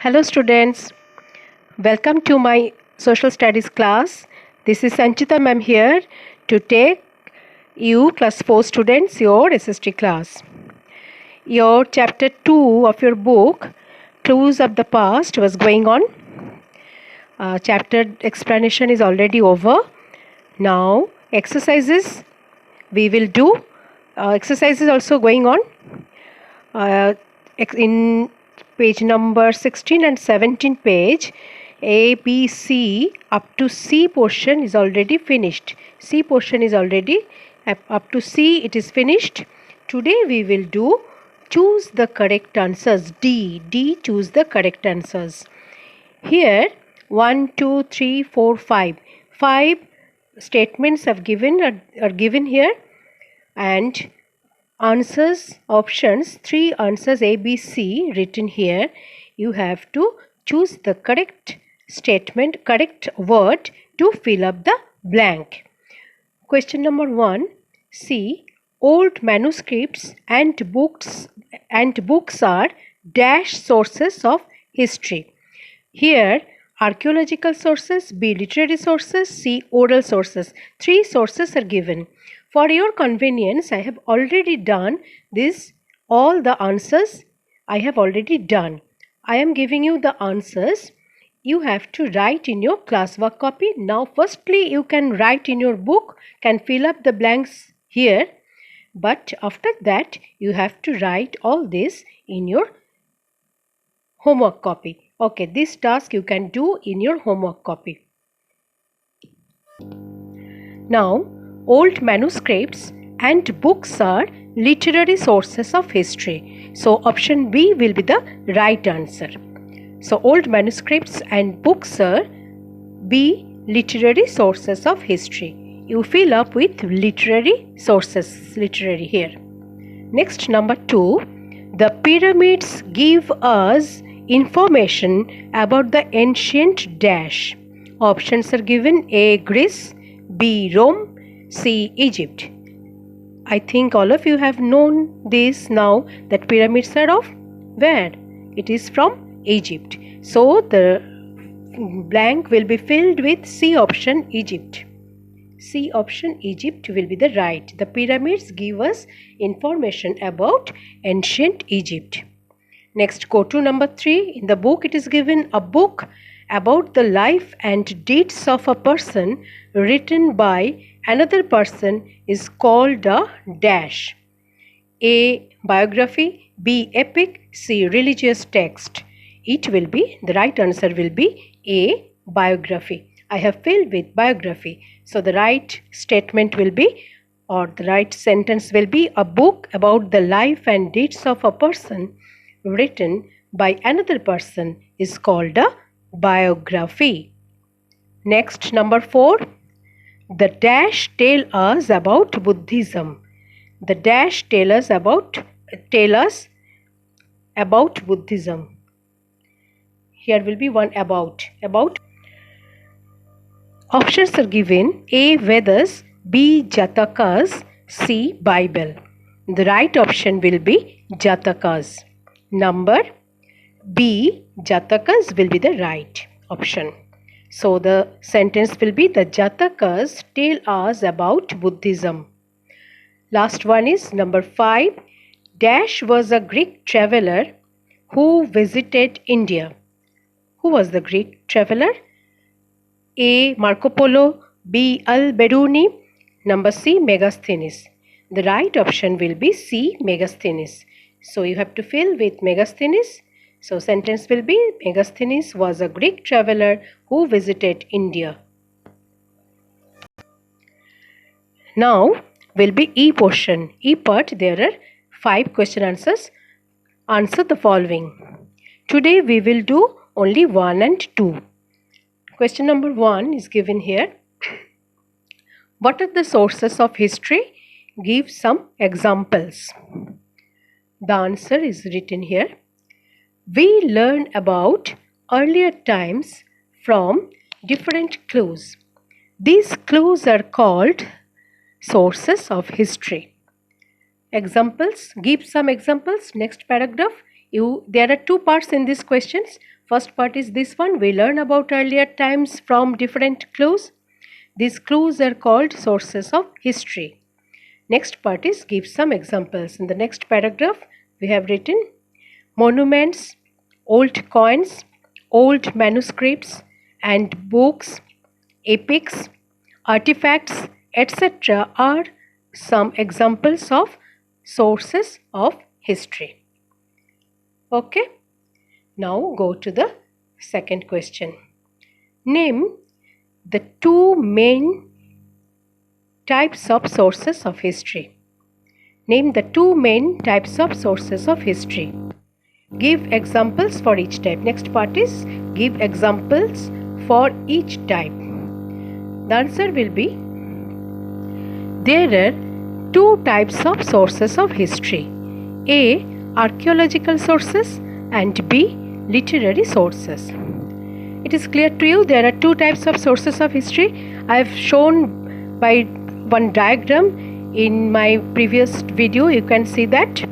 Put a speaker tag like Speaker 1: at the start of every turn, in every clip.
Speaker 1: Hello students, welcome to my social studies class. This is Sanchita ma'am here to take you class 4 students your SST class. Your chapter 2 of your book Clues of the Past was going on. Chapter explanation is already over. Now exercises we will do. Exercises also going on. In page number 16 and 17 page, A, B, C up to C portion is already finished. C portion is already up to C it is finished. Today we will do choose the correct answers. D choose the correct answers. Here 1, 2, 3, 4, 5. 5 statements are given here, and answers options 3 answers A, B, C written here. You have to choose the correct statement, correct word to fill up the blank. Question number 1. C. Old manuscripts and books are dash sources of history. Here archaeological sources, B literary sources, C oral sources. 3 sources are given. For your convenience, I have already done this. All the answers I have already done. I am giving you the answers. You have to write in your classwork copy. Now, firstly, you can write in your book, can fill up the blanks here. But after that, you have to write all this in your homework copy. Okay, this task you can do in your homework copy. Now, old manuscripts and books are literary sources of history. So, option B will be the right answer. So, old manuscripts and books are B literary sources of history. You fill up with literary sources, literary here. Next, number 2. The pyramids give us information about the ancient dash. Options are given: A. Greece, B. Rome, C. Egypt. I think all of you have known this now, that pyramids are of where? It is from Egypt. So the blank will be filled with C option, Egypt. C option, Egypt will be the right. The pyramids give us information about ancient Egypt. Next, go to number 3. In the book it is given a book about the life and deeds of a person written by another person is called a dash. A. Biography, B. Epic, C. Religious text. It will be, the right answer will be A. Biography. I have filled with biography. So the right statement will be, or the right sentence will be, a book about the life and deeds of a person written by another person is called a biography. Next, number 4. The dash tell us about Buddhism. The dash tell us about Buddhism. Here will be one about. Options are given: A. Vedas, B. Jatakas, C. Bible. The right option will be Jatakas. Number B, Jatakas will be the right option. So the sentence will be: the Jatakas tell us about Buddhism. Last one is number 5. Dash was a Greek traveler who visited India. Who was the Greek traveler? A. Marco Polo, B. Al-Biruni, number C. Megasthenes. The right option will be C. Megasthenes. So you have to fill with Megasthenes. So sentence will be: Megasthenes was a Greek traveler who visited India. Now will be E portion. E part, there are 5 question answers. Answer the following. Today we will do only 1 and 2. Question number 1 is given here. What are the sources of history? Give some examples. The answer is written here. We learn about earlier times from different clues. These clues are called sources of history. Examples. Give some examples. Next paragraph. There are two parts in these questions. First part is this one. We learn about earlier times from different clues. These clues are called sources of history. Next part is give some examples. In the next paragraph, we have written monuments, old coins, old manuscripts and books, epics, artifacts, etc. are some examples of sources of history. Okay, now go to the second question. Name the two main types of sources of history. Name the two main types of sources of history. Give examples for each type. Next part is give examples for each type. The answer will be there are two types of sources of history. A. Archaeological sources and B. Literary sources. It is clear to you there are two types of sources of history. I have shown by one diagram in my previous video. You can see that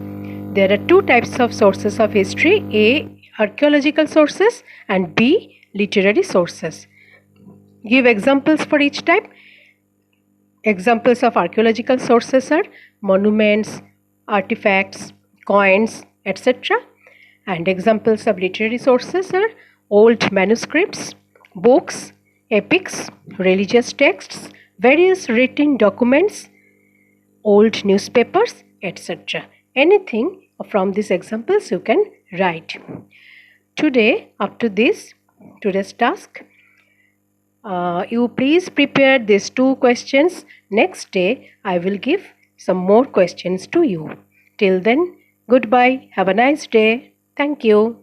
Speaker 1: there are two types of sources of history. A. Archaeological sources and B. Literary sources. Give examples for each type. Examples of archaeological sources are monuments, artifacts, coins, etc. And examples of literary sources are old manuscripts, books, epics, religious texts, various written documents, old newspapers, etc. Anything from these examples you can write. Today, up to today's task, you please prepare these two questions. Next day, I will give some more questions to you. Till then, goodbye. Have a nice day. Thank you.